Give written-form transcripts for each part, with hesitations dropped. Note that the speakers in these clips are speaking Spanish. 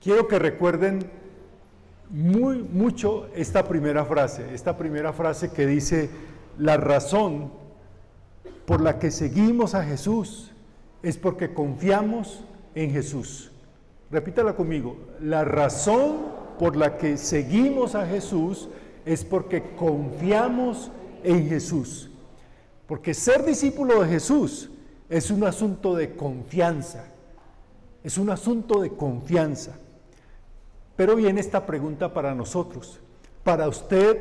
Quiero que recuerden mucho esta primera frase que dice: la razón por la que seguimos a Jesús es porque confiamos en Jesús. Repítala conmigo: la razón por la que seguimos a Jesús es porque confiamos en Jesús. Porque ser discípulo de Jesús es un asunto de confianza. Es un asunto de confianza. Pero viene esta pregunta para nosotros. ¿Para usted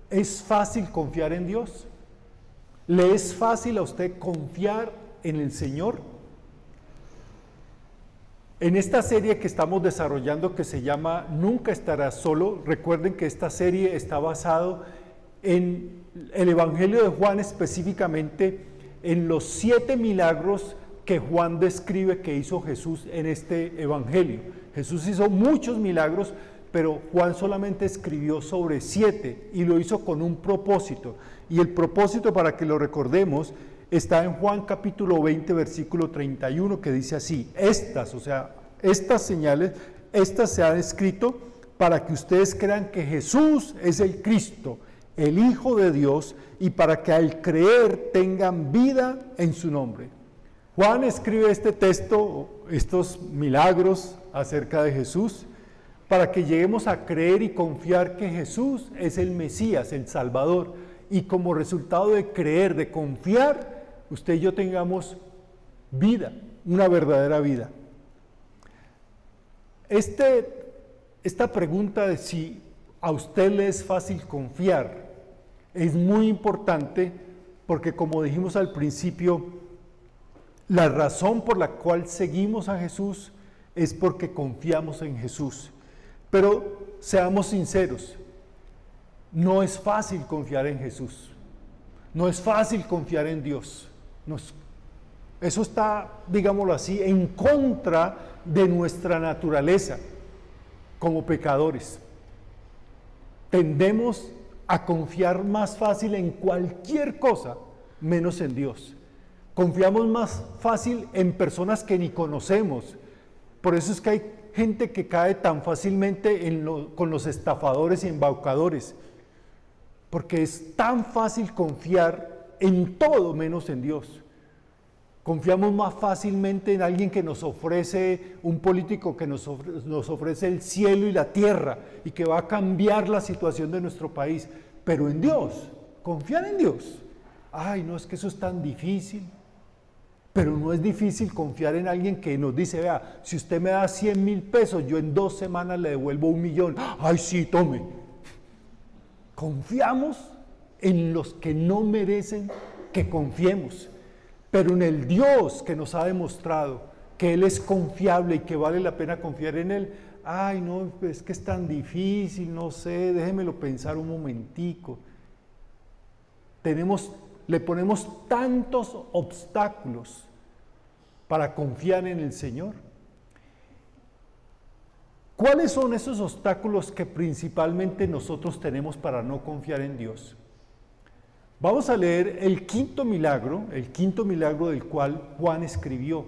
es fácil confiar en Dios? ¿Le es fácil a usted confiar en el Señor? En esta serie que estamos desarrollando, que se llama Nunca Estarás Solo, recuerden que esta serie está basado en el Evangelio de Juan, específicamente en los 7 milagros que Juan describe que hizo Jesús en este Evangelio. Jesús hizo muchos milagros, pero Juan solamente escribió sobre 7 y lo hizo con un propósito. Y el propósito, para que lo recordemos, está en Juan capítulo 20, versículo 31, que dice así: estas señales, estas se han escrito para que ustedes crean que Jesús es el Cristo, el Hijo de Dios, y para que al creer tengan vida en su nombre. Juan escribe este texto, estos milagros acerca de Jesús, para que lleguemos a creer y confiar que Jesús es el Mesías, el Salvador, y como resultado de creer, de confiar, usted y yo tengamos vida, una verdadera vida. Esta pregunta de si a usted le es fácil confiar es muy importante, porque como dijimos al principio, la razón por la cual seguimos a Jesús es porque confiamos en Jesús. Pero seamos sinceros, no es fácil confiar en Jesús, no es fácil confiar en Dios. Eso está, digámoslo así, en contra de nuestra naturaleza como pecadores. Tendemos a confiar más fácil en cualquier cosa, menos en Dios. Confiamos más fácil en personas que ni conocemos. Por eso es que hay gente que cae tan fácilmente con los estafadores y embaucadores, porque es tan fácil confiar en todo menos en Dios. Confiamos más fácilmente en alguien que nos ofrece, un político que nos ofrece el cielo y la tierra y que va a cambiar la situación de nuestro país, pero en Dios, confiar en Dios. Ay, no, es que eso es tan difícil. Pero no es difícil confiar en alguien que nos dice: vea, si usted me da 100,000 pesos, yo en 2 semanas le devuelvo 1,000,000. Ay, sí, tome. Confiamos en los que no merecen que confiemos, pero en el Dios que nos ha demostrado que Él es confiable y que vale la pena confiar en Él. Ay, no, es que es tan difícil, no sé, déjemelo pensar un momentico. Le ponemos tantos obstáculos para confiar en el Señor. ¿Cuáles son esos obstáculos que principalmente nosotros tenemos para no confiar en Dios? Vamos a leer el quinto milagro del cual Juan escribió.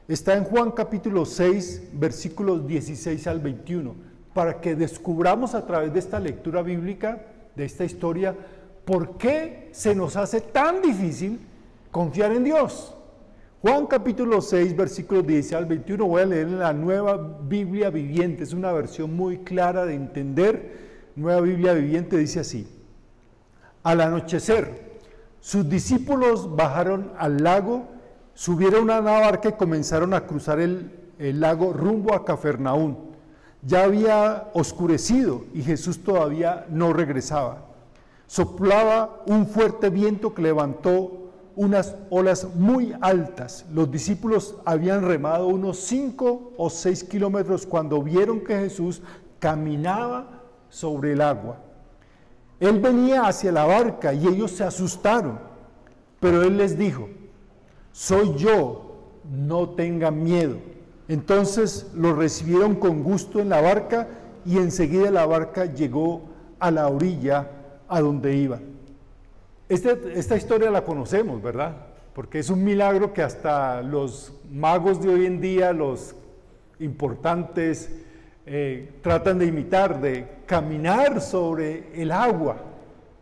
Está en Juan capítulo 6, versículos 16 al 21, para que descubramos a través de esta lectura bíblica, de esta historia, ¿por qué se nos hace tan difícil confiar en Dios? Juan capítulo 6, versículos 16 al 21, voy a leer en la Nueva Biblia Viviente, es una versión muy clara de entender. Nueva Biblia Viviente dice así: al anochecer, sus discípulos bajaron al lago, subieron a una barca y comenzaron a cruzar el lago rumbo a Cafarnaúm. Ya había oscurecido y Jesús todavía no regresaba. Soplaba un fuerte viento que levantó unas olas muy altas. Los discípulos habían remado unos 5 o 6 kilómetros cuando vieron que Jesús caminaba sobre el agua. Él venía hacia la barca y ellos se asustaron, pero Él les dijo: soy yo, no tengan miedo. Entonces lo recibieron con gusto en la barca y enseguida la barca llegó a la orilla a donde iba. Esta historia la conocemos, ¿verdad? Porque es un milagro que hasta los magos de hoy en día, los importantes tratan de imitar, de caminar sobre el agua,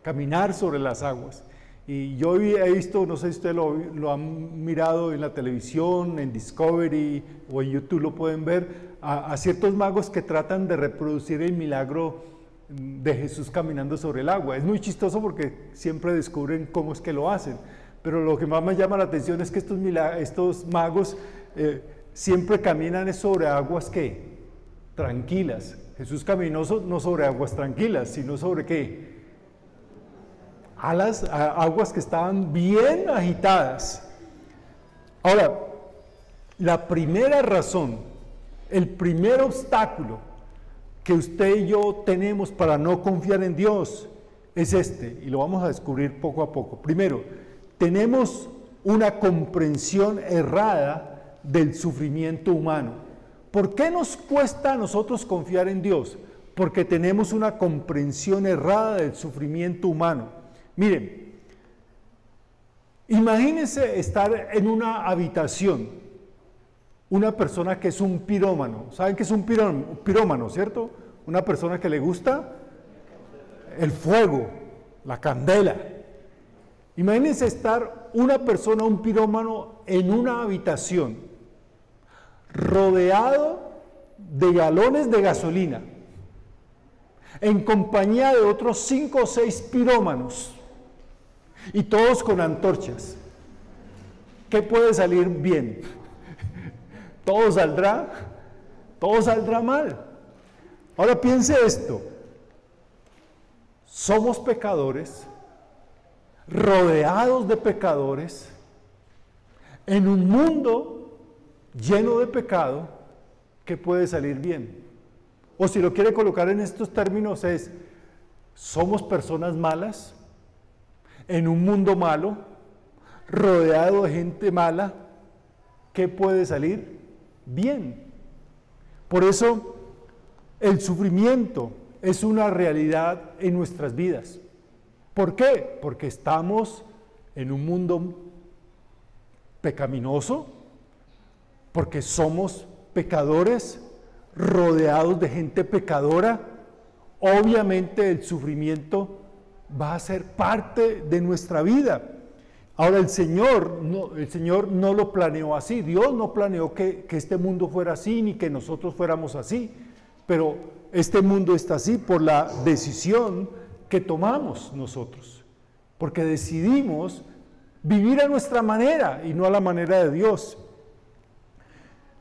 caminar sobre las aguas. Y yo he visto, no sé si ustedes lo han mirado en la televisión, en Discovery o en YouTube lo pueden ver, a ciertos magos que tratan de reproducir el milagro de Jesús caminando sobre el agua. Es muy chistoso porque siempre descubren cómo es que lo hacen, pero lo que más me llama la atención es que estos magos siempre caminan sobre aguas ¿qué? Tranquilas. Jesús caminó no sobre aguas tranquilas, sino sobre ¿qué? Aguas que estaban bien agitadas. Ahora, la primera razón, el primer obstáculo que usted y yo tenemos para no confiar en Dios es este, y lo vamos a descubrir poco a poco. Primero, tenemos una comprensión errada del sufrimiento humano. ¿Por qué nos cuesta a nosotros confiar en Dios? Porque tenemos una comprensión errada del sufrimiento humano. Miren, imagínense estar en una habitación, una persona que es un pirómano. ¿Saben qué es un pirómano, cierto? Una persona que le gusta el fuego, la candela. Imagínense estar una persona, un pirómano, en una habitación, rodeado de galones de gasolina, en compañía de otros 5 o 6 pirómanos, y todos con antorchas. ¿Qué puede salir bien? Todo saldrá mal. Ahora piense esto: somos pecadores, rodeados de pecadores, en un mundo lleno de pecado. ¿Qué puede salir bien? O si lo quiere colocar en estos términos es: somos personas malas, en un mundo malo, rodeado de gente mala. ¿Qué puede salir bien? Por eso el sufrimiento es una realidad en nuestras vidas. ¿Por qué? Porque estamos en un mundo pecaminoso, porque somos pecadores, rodeados de gente pecadora. Obviamente el sufrimiento va a ser parte de nuestra vida. Ahora el Señor no lo planeó así. Dios no planeó que este mundo fuera así, ni que nosotros fuéramos así, pero este mundo está así por la decisión que tomamos nosotros, porque decidimos vivir a nuestra manera y no a la manera de Dios.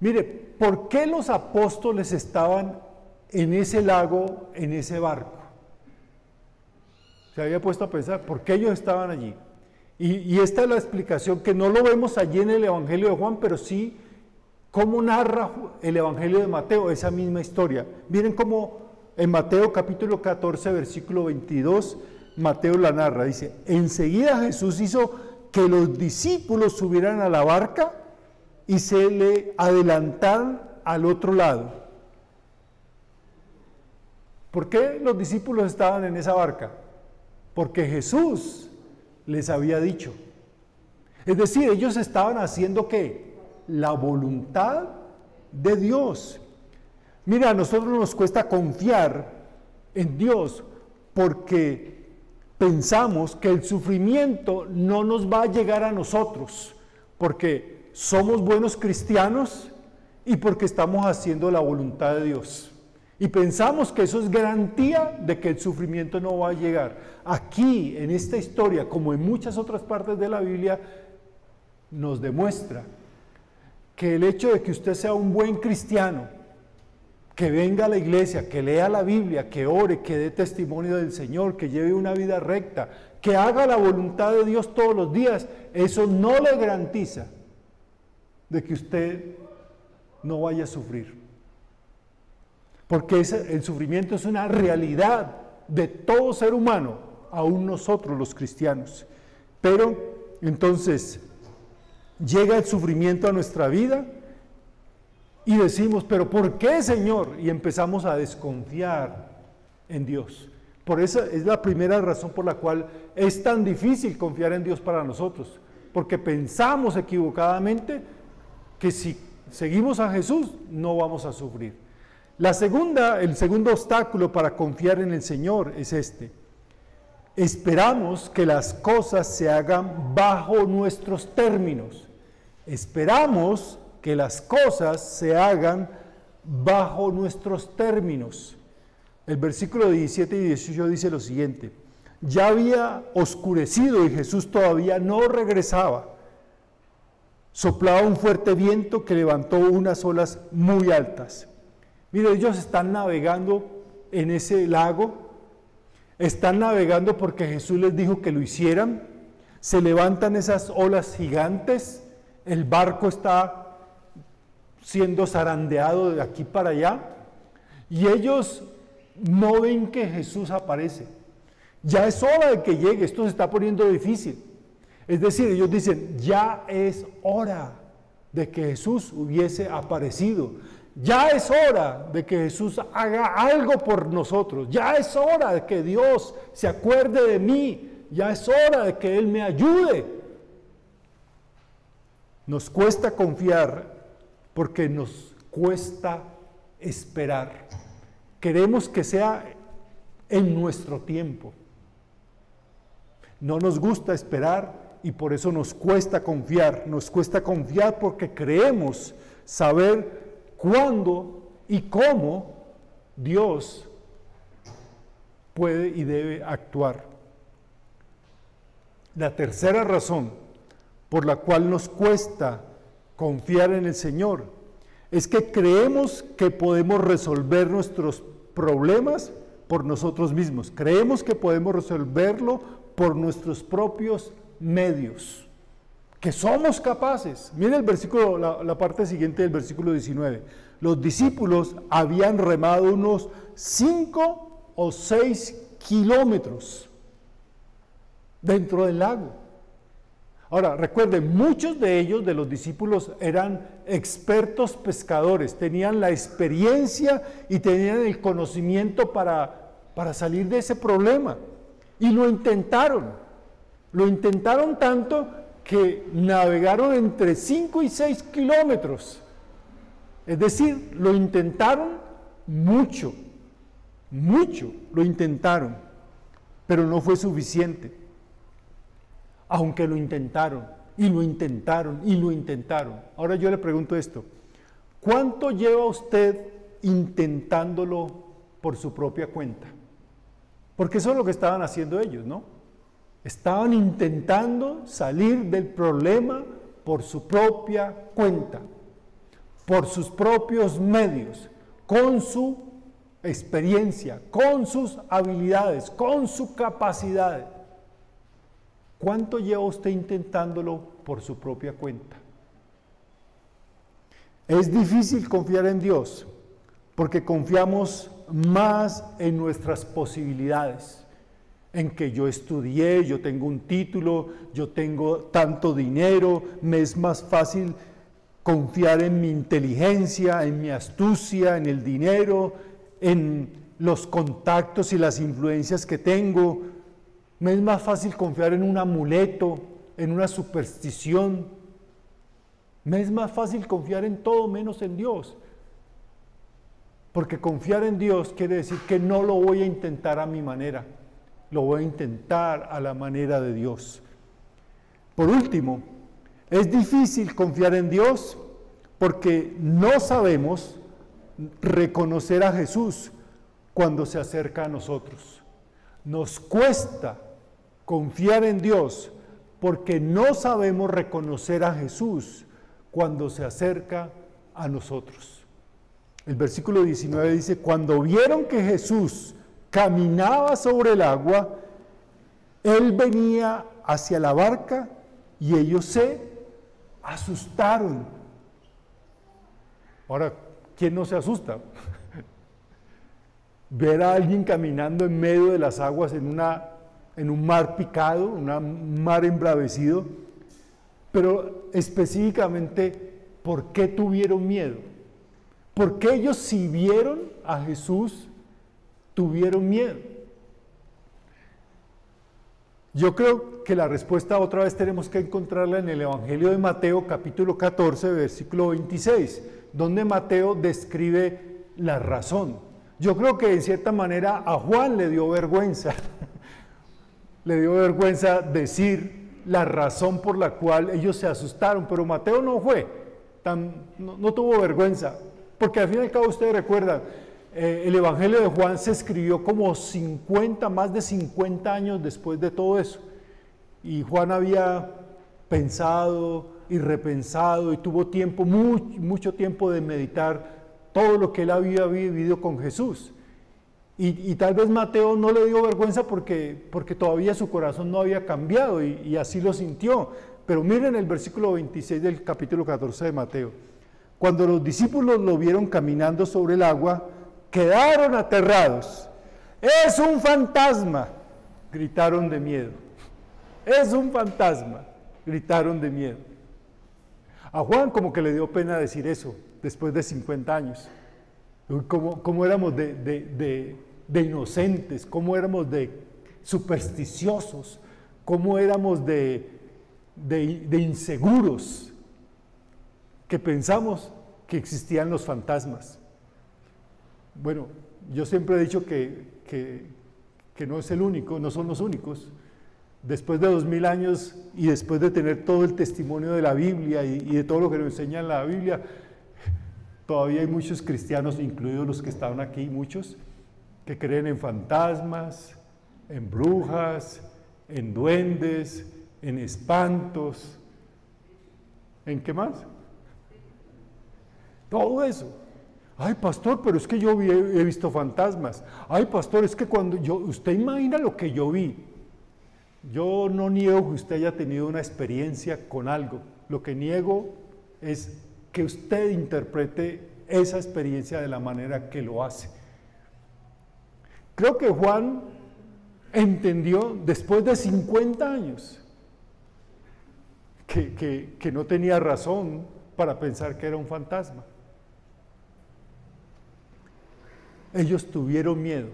Mire, ¿por qué los apóstoles estaban en ese lago, en ese barco? Se había puesto a pensar, ¿por qué ellos estaban allí? Y esta es la explicación, que no lo vemos allí en el Evangelio de Juan, pero sí cómo narra el Evangelio de Mateo esa misma historia. Miren cómo en Mateo capítulo 14, versículo 22, Mateo la narra. Dice: enseguida Jesús hizo que los discípulos subieran a la barca y se le adelantaran al otro lado. ¿Por qué los discípulos estaban en esa barca? Porque Jesús les había dicho. Es decir, ellos estaban haciendo ¿qué? La voluntad de Dios. Mira, a nosotros nos cuesta confiar en Dios porque pensamos que el sufrimiento no nos va a llegar a nosotros, porque somos buenos cristianos y porque estamos haciendo la voluntad de Dios. Y pensamos que eso es garantía de que el sufrimiento no va a llegar. Aquí, en esta historia, como en muchas otras partes de la Biblia, nos demuestra que el hecho de que usted sea un buen cristiano, que venga a la iglesia, que lea la Biblia, que ore, que dé testimonio del Señor, que lleve una vida recta, que haga la voluntad de Dios todos los días, eso no le garantiza de que usted no vaya a sufrir. Porque el sufrimiento es una realidad de todo ser humano, aún nosotros los cristianos. Pero entonces llega el sufrimiento a nuestra vida y decimos: ¿pero por qué, Señor? Y empezamos a desconfiar en Dios. Por eso es la primera razón por la cual es tan difícil confiar en Dios para nosotros, porque pensamos equivocadamente que si seguimos a Jesús no vamos a sufrir. El segundo obstáculo para confiar en el Señor es este. Esperamos que las cosas se hagan bajo nuestros términos. Esperamos que las cosas se hagan bajo nuestros términos. El versículo 17 y 18 dice lo siguiente: ya había oscurecido y Jesús todavía no regresaba. Soplaba un fuerte viento que levantó unas olas muy altas. Mire, ellos están navegando en ese lago, están navegando porque Jesús les dijo que lo hicieran. Se levantan esas olas gigantes, el barco está siendo zarandeado de aquí para allá, y ellos no ven que Jesús aparece. Ya es hora de que llegue, esto se está poniendo difícil. Es decir, ellos dicen, ya es hora de que Jesús hubiese aparecido. Ya es hora de que Jesús haga algo por nosotros. Ya es hora de que Dios se acuerde de mí. Ya es hora de que Él me ayude. Nos cuesta confiar porque nos cuesta esperar. Queremos que sea en nuestro tiempo. No nos gusta esperar y por eso nos cuesta confiar. Nos cuesta confiar porque creemos saber cuándo y cómo Dios puede y debe actuar. La tercera razón por la cual nos cuesta confiar en el Señor es que creemos que podemos resolver nuestros problemas por nosotros mismos. Creemos que podemos resolverlo por nuestros propios medios, que somos capaces. Mire el versículo, la parte siguiente del versículo 19. Los discípulos habían remado unos 5 o 6 kilómetros dentro del lago. Ahora, recuerden, muchos de ellos, de los discípulos, eran expertos pescadores, tenían la experiencia y tenían el conocimiento para salir de ese problema. Y lo intentaron tanto que navegaron entre 5 y 6 kilómetros. Es decir, lo intentaron mucho, lo intentaron, pero no fue suficiente. Aunque lo intentaron, y lo intentaron, y lo intentaron. Ahora yo le pregunto esto: ¿cuánto lleva usted intentándolo por su propia cuenta? Porque eso es lo que estaban haciendo ellos, ¿no? Estaban intentando salir del problema por su propia cuenta, por sus propios medios, con su experiencia, con sus habilidades, con su capacidad. ¿Cuánto lleva usted intentándolo por su propia cuenta? Es difícil confiar en Dios porque confiamos más en nuestras posibilidades, en que yo estudié, yo tengo un título, yo tengo tanto dinero. Me es más fácil confiar en mi inteligencia, en mi astucia, en el dinero, en los contactos y las influencias que tengo. Me es más fácil confiar en un amuleto, en una superstición. Me es más fácil confiar en todo menos en Dios. Porque confiar en Dios quiere decir que no lo voy a intentar a mi manera, lo voy a intentar a la manera de Dios. Por último, es difícil confiar en Dios porque no sabemos reconocer a Jesús cuando se acerca a nosotros. Nos cuesta confiar en Dios porque no sabemos reconocer a Jesús cuando se acerca a nosotros. El versículo 19 dice: cuando vieron que Jesús caminaba sobre el agua, Él venía hacia la barca y ellos se asustaron. Ahora, ¿quién no se asusta? Ver a alguien caminando en medio de las aguas en un mar picado, un mar embravecido. Pero específicamente, ¿por qué tuvieron miedo? ¿Por qué ellos, si vieron a Jesús, tuvieron miedo? Yo creo que la respuesta otra vez tenemos que encontrarla en el Evangelio de Mateo, capítulo 14, versículo 26, donde Mateo describe la razón. Yo creo que en cierta manera a Juan le dio vergüenza, le dio vergüenza decir la razón por la cual ellos se asustaron, pero Mateo no no tuvo vergüenza, porque al fin y al cabo ustedes recuerdan, el Evangelio de Juan se escribió como más de 50 años después de todo eso, y Juan había pensado y repensado y tuvo tiempo, mucho tiempo de meditar todo lo que él había vivido con Jesús. Y tal vez Mateo no le dio vergüenza porque todavía su corazón no había cambiado y así lo sintió. Pero miren el versículo 26 del capítulo 14 de Mateo. Cuando los discípulos lo vieron caminando sobre el agua, quedaron aterrados. ¡Es un fantasma!, gritaron de miedo. ¡Es un fantasma!, gritaron de miedo. A Juan como que le dio pena decir eso después de 50 años. ¿Cómo éramos de inocentes? ¿Cómo éramos de supersticiosos? ¿Cómo éramos de inseguros? Que pensamos que existían los fantasmas. Bueno, yo siempre he dicho que no es el único, no son los únicos. Después de 2000 años y después de tener todo el testimonio de la Biblia y de todo lo que nos enseña en la Biblia, todavía hay muchos cristianos, incluidos los que estaban aquí, muchos, que creen en fantasmas, en brujas, en duendes, en espantos. ¿En qué más? Todo eso. Ay, pastor, pero es que yo he visto fantasmas. Ay, pastor, es que usted imagina lo que yo vi. Yo no niego que usted haya tenido una experiencia con algo. Lo que niego es que usted interprete esa experiencia de la manera que lo hace. Creo que Juan entendió después de 50 años que no tenía razón para pensar que era un fantasma. Ellos tuvieron miedo.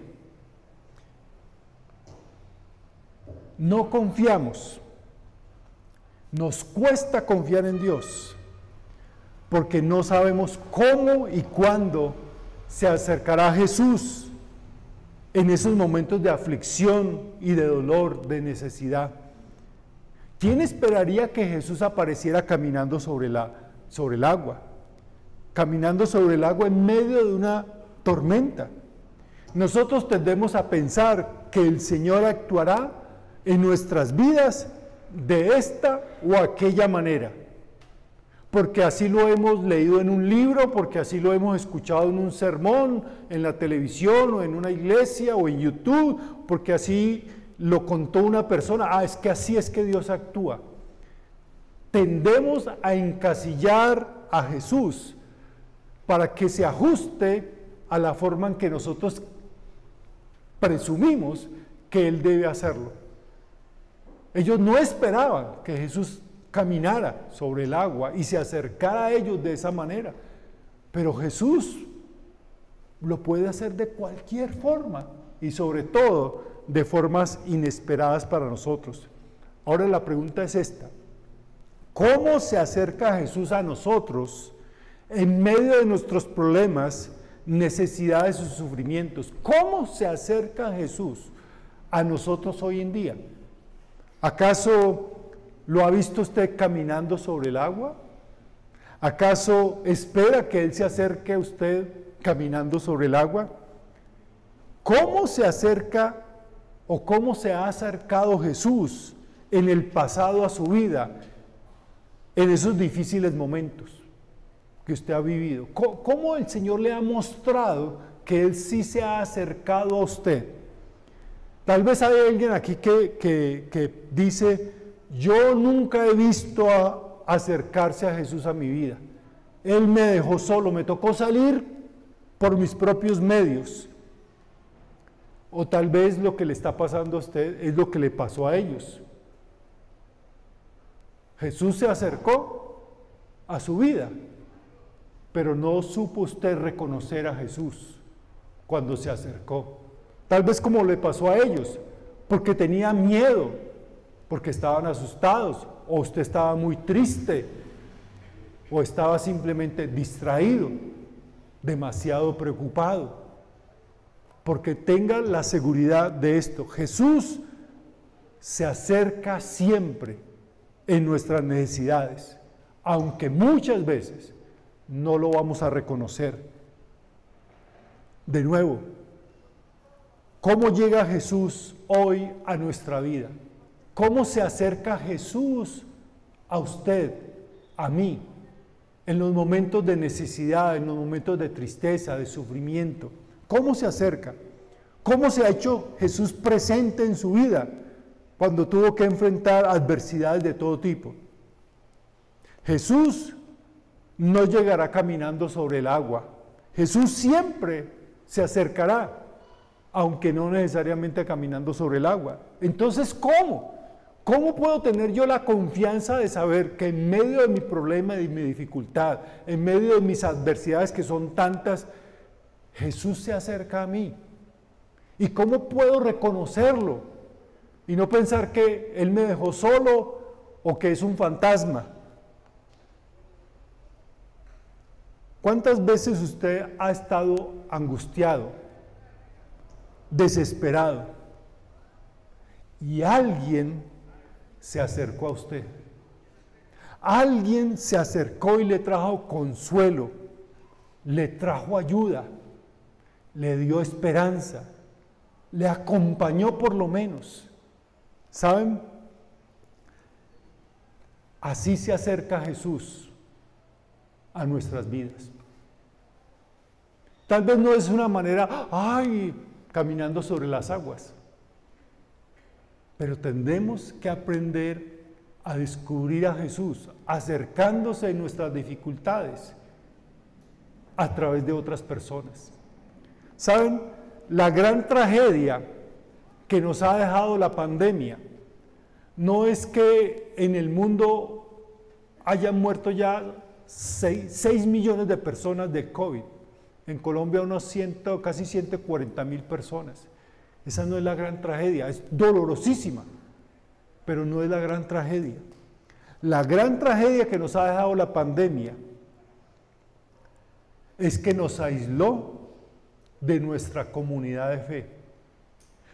No confiamos. Nos cuesta confiar en Dios porque no sabemos cómo y cuándo se acercará Jesús en esos momentos de aflicción y de dolor, de necesidad. ¿Quién esperaría que Jesús apareciera caminando sobre el agua? Caminando sobre el agua en medio de una tormenta. Nosotros tendemos a pensar que el Señor actuará en nuestras vidas de esta o aquella manera, porque así lo hemos leído en un libro, porque así lo hemos escuchado en un sermón, en la televisión o en una iglesia o en YouTube, porque así lo contó una persona. Es que así es que Dios actúa. Tendemos a encasillar a Jesús para que se ajuste a la forma en que nosotros presumimos que Él debe hacerlo. Ellos no esperaban que Jesús caminara sobre el agua y se acercara a ellos de esa manera, pero Jesús lo puede hacer de cualquier forma y sobre todo de formas inesperadas para nosotros. Ahora la pregunta es esta: ¿cómo se acerca Jesús a nosotros en medio de nuestros problemas, necesidades y sufrimientos? ¿Cómo se acerca Jesús a nosotros hoy en día? ¿Acaso lo ha visto usted caminando sobre el agua? ¿Acaso espera que Él se acerque a usted caminando sobre el agua? ¿Cómo se acerca o cómo se ha acercado Jesús en el pasado a su vida, en esos difíciles momentos que usted ha vivido? ¿Cómo el Señor le ha mostrado que Él sí se ha acercado a usted? Tal vez hay alguien aquí que dice: yo nunca he visto acercarse a Jesús a mi vida. Él me dejó solo, me tocó salir por mis propios medios. O tal vez lo que le está pasando a usted es lo que le pasó a ellos. Jesús se acercó a su vida, pero no supo usted reconocer a Jesús cuando se acercó. Tal vez como le pasó a ellos, porque tenía miedo, porque estaban asustados, o usted estaba muy triste, o estaba simplemente distraído. demasiado preocupado. Porque tenga la seguridad de esto: Jesús se acerca siempre en nuestras necesidades, aunque muchas veces no lo vamos a reconocer. De nuevo, ¿cómo llega Jesús hoy a nuestra vida? ¿Cómo se acerca Jesús a usted, a mí, en los momentos de necesidad, en los momentos de tristeza, de sufrimiento? ¿Cómo se acerca? ¿Cómo se ha hecho Jesús presente en su vida cuando tuvo que enfrentar adversidades de todo tipo? Jesús no llegará caminando sobre el agua. Jesús siempre se acercará, aunque no necesariamente caminando sobre el agua. Entonces, ¿cómo? ¿Cómo puedo tener yo la confianza de saber que en medio de mi problema y de mi dificultad, en medio de mis adversidades que son tantas, Jesús se acerca a mí? ¿Y cómo puedo reconocerlo? Y no pensar que Él me dejó solo o que es un fantasma. ¿Cuántas veces usted ha estado angustiado, desesperado, y alguien se acercó a usted? Alguien se acercó y le trajo consuelo, le trajo ayuda, le dio esperanza, le acompañó por lo menos. ¿Saben? Así se acerca Jesús a nuestras vidas. Tal vez no es una manera, caminando sobre las aguas, pero tendremos que aprender a descubrir a Jesús, acercándose en nuestras dificultades a través de otras personas. ¿Saben? La gran tragedia que nos ha dejado la pandemia no es que en el mundo hayan muerto ya 6 millones de personas de COVID. En Colombia casi 140.000 personas. Esa no es la gran tragedia, es dolorosísima, pero no es la gran tragedia. La gran tragedia que nos ha dejado la pandemia es que nos aisló de nuestra comunidad de fe.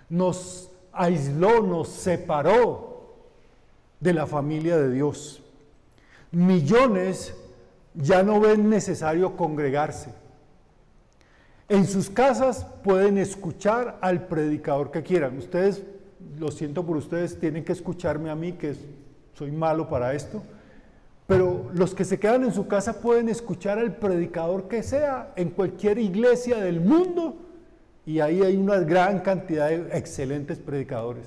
Nos aisló, nos separó de la familia de Dios. Millones ya no ven necesario congregarse. En sus casas pueden escuchar al predicador que quieran. Ustedes, lo siento por ustedes, tienen que escucharme a mí, que soy malo para esto, pero los que se quedan en su casa pueden escuchar al predicador que sea en cualquier iglesia del mundo, y ahí hay una gran cantidad de excelentes predicadores.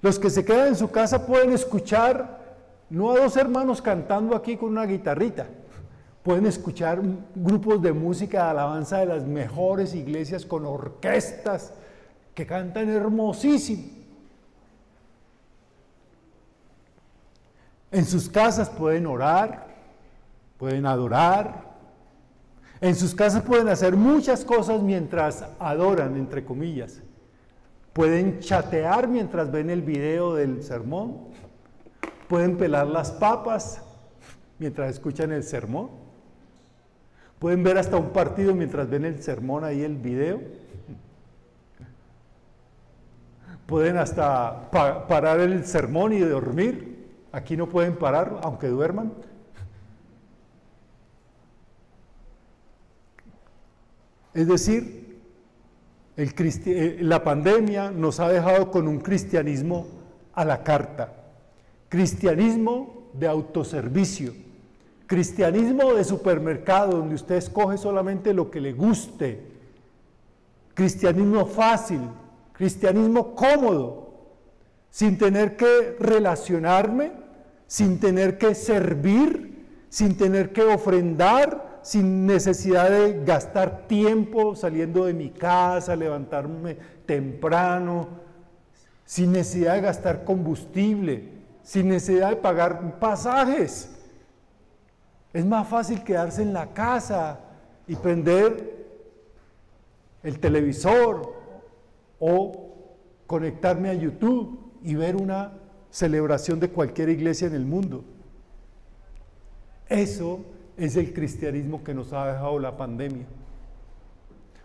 Los que se quedan en su casa pueden escuchar no a 2 hermanos cantando aquí con una guitarrita, pueden escuchar grupos de música de alabanza de las mejores iglesias con orquestas que cantan hermosísimo. En sus casas pueden orar, pueden adorar. En sus casas pueden hacer muchas cosas mientras adoran, entre comillas. Pueden chatear mientras ven el video del sermón. Pueden pelar las papas mientras escuchan el sermón. Pueden ver hasta un partido mientras ven el sermón ahí, el video. Pueden hasta parar el sermón y dormir. Aquí no pueden parar, aunque duerman. Es decir, la pandemia nos ha dejado con un cristianismo a la carta. Cristianismo de autoservicio. Cristianismo de supermercado, donde usted escoge solamente lo que le guste. Cristianismo fácil, cristianismo cómodo, sin tener que relacionarme, sin tener que servir, sin tener que ofrendar, sin necesidad de gastar tiempo saliendo de mi casa, levantarme temprano, sin necesidad de gastar combustible, sin necesidad de pagar pasajes. Es más fácil quedarse en la casa y prender el televisor o conectarme a YouTube y ver una celebración de cualquier iglesia en el mundo. Eso es el cristianismo que nos ha dejado la pandemia.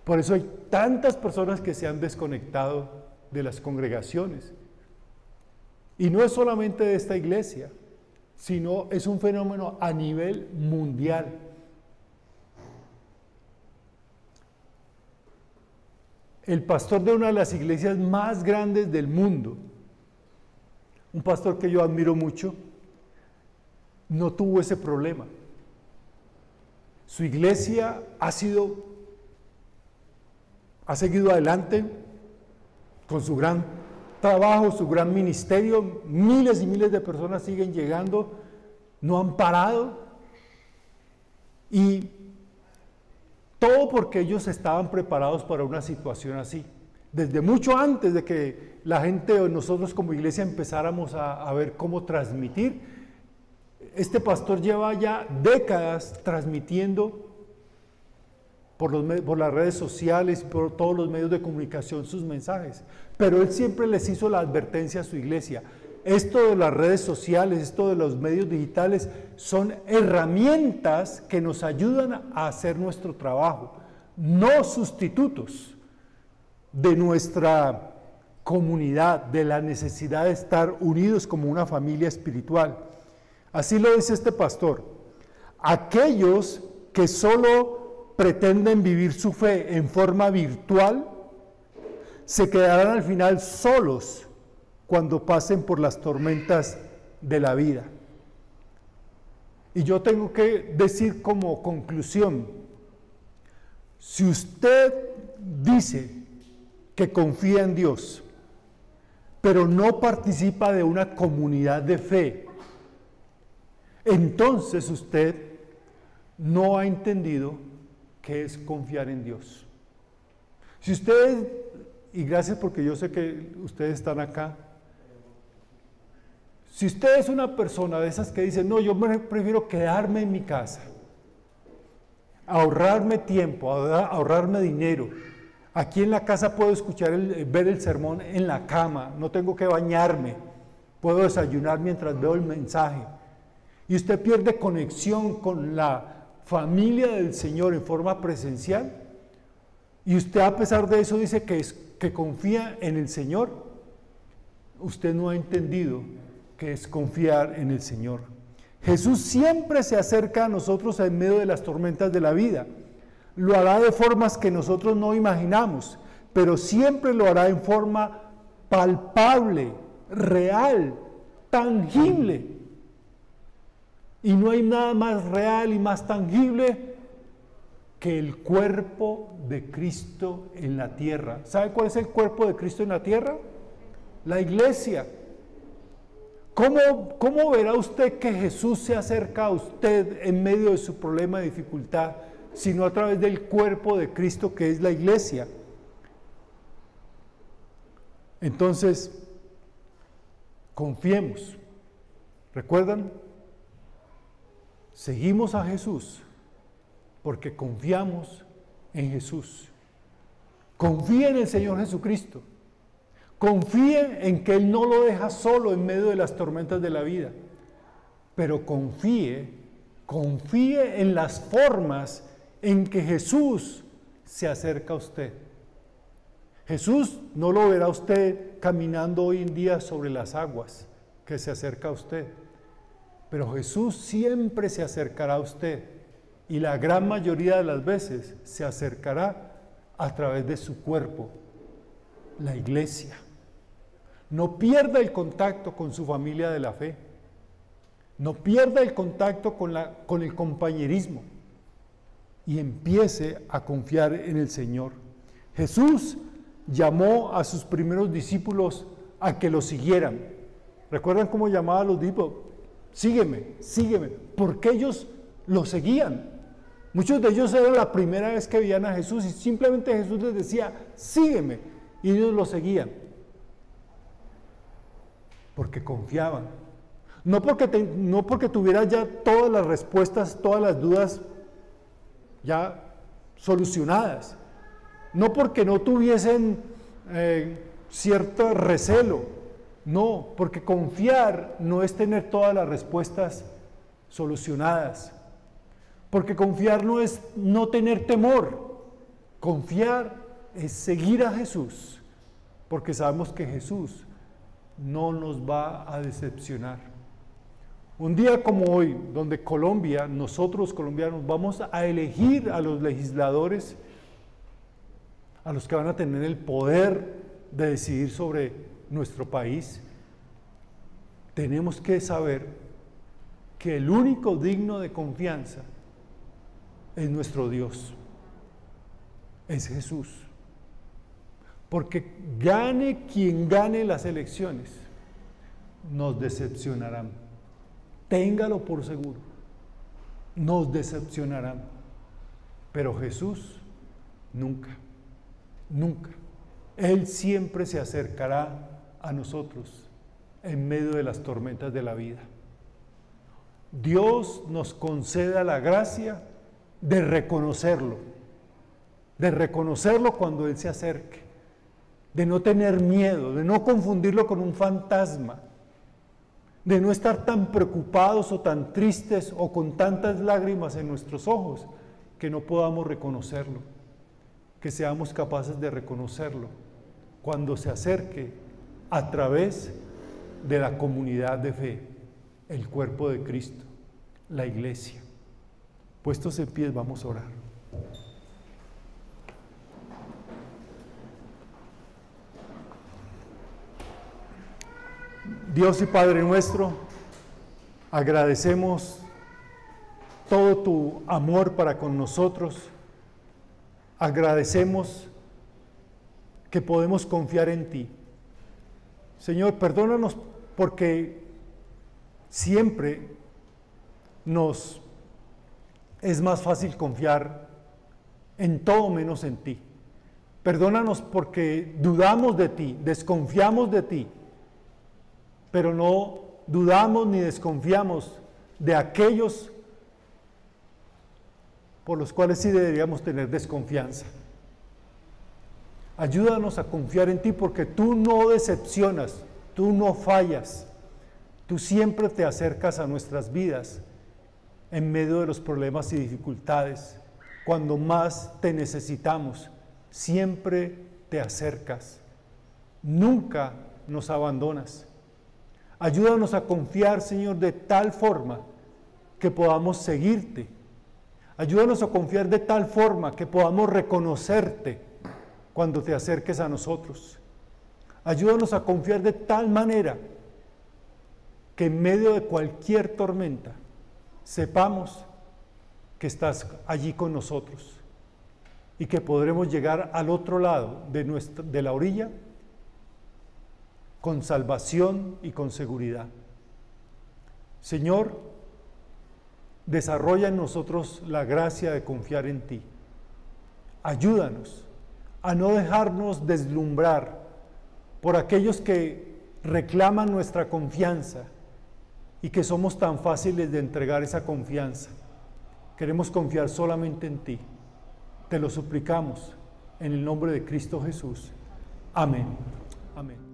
Por eso hay tantas personas que se han desconectado de las congregaciones. Y no es solamente de esta iglesia, sino es un fenómeno a nivel mundial. El pastor de una de las iglesias más grandes del mundo, un pastor que yo admiro mucho, no tuvo ese problema. Su iglesia ha seguido adelante con su gran trabajo, su gran ministerio. Miles y miles de personas siguen llegando, no han parado, y todo porque ellos estaban preparados para una situación así. Desde mucho antes de que la gente o nosotros como iglesia empezáramos a ver cómo transmitir, este pastor lleva ya décadas transmitiendo por las redes sociales, por todos los medios de comunicación sus mensajes. Pero él siempre les hizo la advertencia a su iglesia: esto de las redes sociales, esto de los medios digitales, son herramientas que nos ayudan a hacer nuestro trabajo, no sustitutos de nuestra comunidad, de la necesidad de estar unidos como una familia espiritual. Así lo dice este pastor: aquellos que solo pretenden vivir su fe en forma virtual se quedarán al final solos cuando pasen por las tormentas de la vida. Y yo tengo que decir como conclusión: si usted dice que confía en Dios, pero no participa de una comunidad de fe, entonces usted no ha entendido qué es confiar en Dios. Si ustedes, y gracias porque yo sé que ustedes están acá, si usted es una persona de esas que dice: no, yo prefiero quedarme en mi casa, ahorrarme tiempo, ahorrarme dinero, aquí en la casa puedo ver el sermón en la cama, no tengo que bañarme, puedo desayunar mientras veo el mensaje, y usted pierde conexión con la familia del Señor en forma presencial, y usted a pesar de eso dice que confía en el Señor, usted no ha entendido qué es confiar en el Señor. Jesús siempre se acerca a nosotros en medio de las tormentas de la vida. Lo hará de formas que nosotros no imaginamos, pero siempre lo hará en forma palpable, real, tangible. Y no hay nada más real y más tangible que el cuerpo de Cristo en la tierra. ¿Sabe cuál es el cuerpo de Cristo en la tierra? La iglesia. ¿Cómo verá usted que Jesús se acerca a usted en medio de su problema de dificultad, sino a través del cuerpo de Cristo que es la iglesia? Entonces, confiemos. ¿Recuerdan? Seguimos a Jesús porque confiamos en Jesús. Confíe en el Señor Jesucristo. Confíe en que Él no lo deja solo en medio de las tormentas de la vida. Pero confíe en las formas en que Jesús se acerca a usted. Jesús no lo verá usted caminando hoy en día sobre las aguas que se acerca a usted. Pero Jesús siempre se acercará a usted, y la gran mayoría de las veces se acercará a través de su cuerpo, la iglesia. No pierda el contacto con su familia de la fe. No pierda el contacto con el compañerismo, y empiece a confiar en el Señor. Jesús llamó a sus primeros discípulos a que lo siguieran. ¿Recuerdan cómo llamaba a los discípulos? Sígueme, sígueme, porque ellos lo seguían. Muchos de ellos era la primera vez que veían a Jesús y simplemente Jesús les decía: sígueme, y ellos lo seguían porque confiaban. No porque tuvieran ya todas las respuestas, todas las dudas ya solucionadas, no porque no tuviesen cierto recelo. No, porque confiar no es tener todas las respuestas solucionadas. Porque confiar no es no tener temor. Confiar es seguir a Jesús, porque sabemos que Jesús no nos va a decepcionar. Un día como hoy, donde Colombia, nosotros colombianos, vamos a elegir a los legisladores, a los que van a tener el poder de decidir sobre nuestro país, tenemos que saber que el único digno de confianza es nuestro Dios, es Jesús. Porque gane quien gane las elecciones, nos decepcionarán. Téngalo por seguro, nos decepcionarán. Pero Jesús nunca, nunca. Él siempre se acercará a nosotros en medio de las tormentas de la vida. Dios nos conceda la gracia de reconocerlo cuando Él se acerque, de no tener miedo, de no confundirlo con un fantasma, de no estar tan preocupados o tan tristes o con tantas lágrimas en nuestros ojos que no podamos reconocerlo, que seamos capaces de reconocerlo cuando se acerque a través de la comunidad de fe, el cuerpo de Cristo, la iglesia. Puestos en pie, vamos a orar. Dios y Padre nuestro, agradecemos todo tu amor para con nosotros, agradecemos que podemos confiar en ti. Señor, perdónanos porque siempre nos es más fácil confiar en todo menos en ti. Perdónanos porque dudamos de ti, desconfiamos de ti, pero no dudamos ni desconfiamos de aquellos por los cuales sí deberíamos tener desconfianza. Ayúdanos a confiar en ti porque tú no decepcionas, tú no fallas, tú siempre te acercas a nuestras vidas en medio de los problemas y dificultades. Cuando más te necesitamos, siempre te acercas, nunca nos abandonas. Ayúdanos a confiar, Señor, de tal forma que podamos seguirte. Ayúdanos a confiar de tal forma que podamos reconocerte cuando te acerques a nosotros. Ayúdanos a confiar de tal manera que en medio de cualquier tormenta sepamos que estás allí con nosotros y que podremos llegar al otro lado de la orilla con salvación y con seguridad. Señor, desarrolla en nosotros la gracia de confiar en ti. Ayúdanos a no dejarnos deslumbrar por aquellos que reclaman nuestra confianza y que somos tan fáciles de entregar esa confianza. Queremos confiar solamente en ti. Te lo suplicamos en el nombre de Cristo Jesús. Amén. Amén.